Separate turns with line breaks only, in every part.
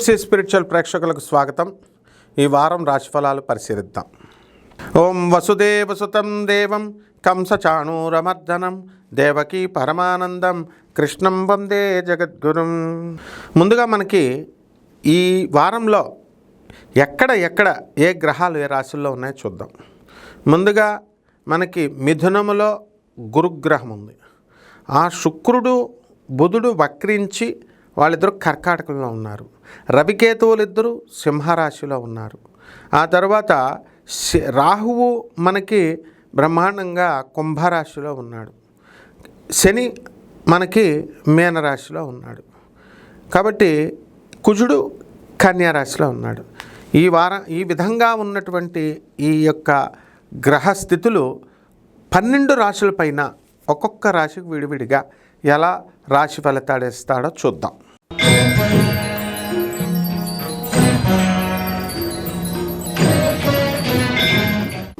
TFC spiritual ప్రేక్షకులకు స్వాగతం. ఈ వారం రాశిఫలాలు పరిశీలిద్దాం. ఓం వసుదేవసుతం దేవం కంసచాణూరమర్దనం దేవకీ పరమానందం కృష్ణం వందే జగద్గురుం. ముందుగా మనకి ఈ వారంలో ఎక్కడ ఏ గ్రహాలు ఏ రాశుల్లో ఉన్నాయో చూద్దాం. ముందుగా మనకి మిథునములో గురుగ్రహం ఉంది. ఆ శుక్రుడు బుధుడు వక్రించి వాళ్ళిద్దరూ కర్కాటకంలో ఉన్నారు. రవికేతువులు ఇద్దరు సింహరాశిలో ఉన్నారు. ఆ తర్వాత రాహువు మనకి బ్రహ్మాండంగా కుంభరాశిలో ఉన్నాడు. శని మనకి మీనరాశిలో ఉన్నాడు. కాబట్టి కుజుడు కన్యారాశిలో ఉన్నాడు. ఈ విధంగా ఉన్నటువంటి ఈ యొక్క గ్రహస్థితులు 12 రాశుల పైన ఒక్కొక్క రాశికి విడివిడిగా ఎలా రాశి ఫలితాలు ఇస్తాడో చూద్దాం.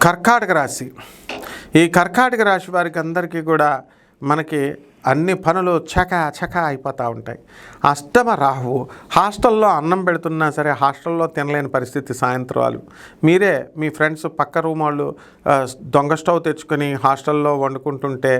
కర్కాటక రాశి. ఈ కర్కాటక రాశి వారికి అందరికీ కూడా మనకి అన్ని పనులు చక అయిపోతూ ఉంటాయి. అష్టమ రాహువు హాస్టల్లో అన్నం పెడుతున్నా సరే హాస్టల్లో తినలేని పరిస్థితి. సాయంత్రాలు మీరే మీ ఫ్రెండ్స్ పక్క రూమ్ వాళ్ళు దొంగ స్టవ్ తెచ్చుకొని హాస్టల్లో వండుకుంటుంటే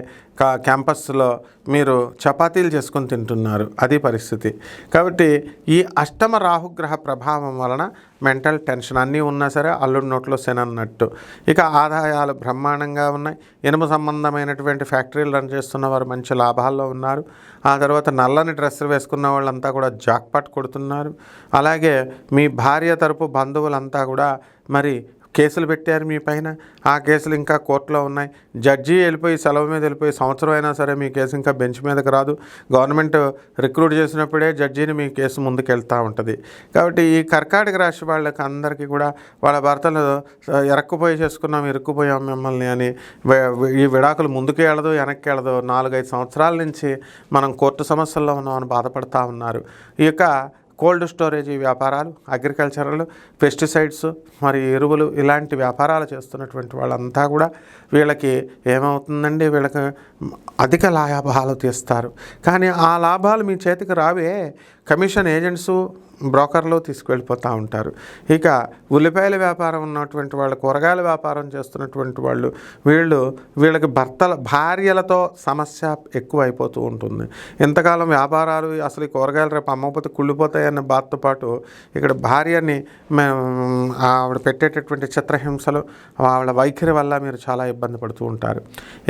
క్యాంపస్లో మీరు చపాతీలు చేసుకొని తింటున్నారు. అది పరిస్థితి. కాబట్టి ఈ అష్టమ రాహుగ్రహ ప్రభావం వలన మెంటల్ టెన్షన్ అన్నీ ఉన్నా సరే అల్లుడి నోట్లో శనన్నట్టు. ఇక ఆదాయాలు బ్రహ్మాండంగా ఉన్నాయి. ఇనుము సంబంధమైనటువంటి ఫ్యాక్టరీలు రన్ చేస్తున్న వారు మంచి లాభాల్లో ఉన్నారు. ఆ తర్వాత నల్లని డ్రెస్సులు వేసుకున్న వాళ్ళంతా కూడా జాక్పాట్ కొడుతున్నారు. అలాగే మీ భార్య తరపు బంధువులంతా కూడా మరి కేసులు పెట్టారు మీ పైన. ఆ కేసులు ఇంకా కోర్టులో ఉన్నాయి. జడ్జి వెళ్ళిపోయి సెలవు మీద వెళ్ళిపోయి సంవత్సరం అయినా సరే మీ కేసు ఇంకా బెంచ్ మీదకి రాదు. గవర్నమెంట్ రిక్రూట్ చేసినప్పుడే జడ్జిని మీ కేసు ముందుకు వెళ్తూ ఉంటుంది. కాబట్టి ఈ కర్కాటక రాశి వాళ్ళకి అందరికీ కూడా వాళ్ళ భర్తలు ఇరుక్కుపోయాం మిమ్మల్ని అని ఈ విడాకులు ముందుకు వెళ్ళదు వెనక్కి వెళ్ళదు. 4-5 సంవత్సరాల నుంచి మనం కోర్టు సమస్యల్లో ఉన్నామని బాధపడుతూ ఉన్నారు. ఈ యొక్క కోల్డ్ స్టోరేజ్ వ్యాపారాలు, అగ్రికల్చరల్, పెస్టిసైడ్స్, మరి ఎరువులు ఇలాంటి వ్యాపారాలు చేస్తున్నటువంటి వాళ్ళంతా కూడా వీళ్ళకి ఏమవుతుందండి, వీళ్ళకి అధిక లాభాలు తీస్తారు. కానీ ఆ లాభాలు మీ చేతికి రావే. కమిషన్ ఏజెంట్సు బ్రోకర్లు తీసుకువెళ్ళిపోతూ ఉంటారు. ఇక ఉల్లిపాయల వ్యాపారం ఉన్నటువంటి వాళ్ళు, కూరగాయల వ్యాపారం చేస్తున్నటువంటి వాళ్ళు వీళ్ళకి భార్యలతో సమస్య ఎక్కువ అయిపోతూ ఉంటుంది. ఇంతకాలం వ్యాపారాలు అసలు ఈ కూరగాయలు రేపు అమ్మకపోతే కుళ్ళిపోతాయన్న బాధతో పాటు ఇక్కడ భార్యని ఆవిడ పెట్టేటటువంటి చిత్రహింసలు, ఆవిడ వైఖరి వల్ల మీరు చాలా ఇబ్బంది పడుతూ ఉంటారు.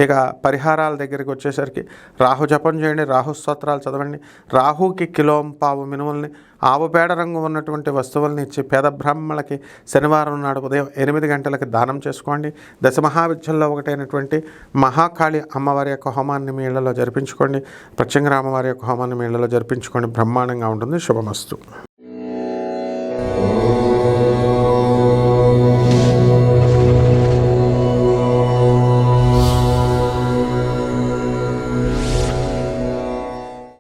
ఇక పరిహారాల దగ్గరికి వచ్చేసరికి రాహు జపం చేయండి, రాహు స్తోత్రాలు చదవండి. రాహుకి కిలోంపావు మినుముల్ని, ఆవు పేడ రంగు ఉన్నటువంటి వస్తువులను ఇచ్చి పేద బ్రాహ్మణులకి శనివారం నాడు ఉదయం 8 గంటలకి దానం చేసుకోండి. దశమహావిద్యల్లో ఒకటైనటువంటి మహాకాళి అమ్మవారి యొక్క హోమాన్ని మీ ఇళ్లలో జరిపించుకోండి. ప్రత్యంగరామ వారి యొక్క హోమాన్ని మీ ఇళ్లలో జరిపించుకోండి. బ్రహ్మాండంగా ఉంటుంది. శుభమస్తు.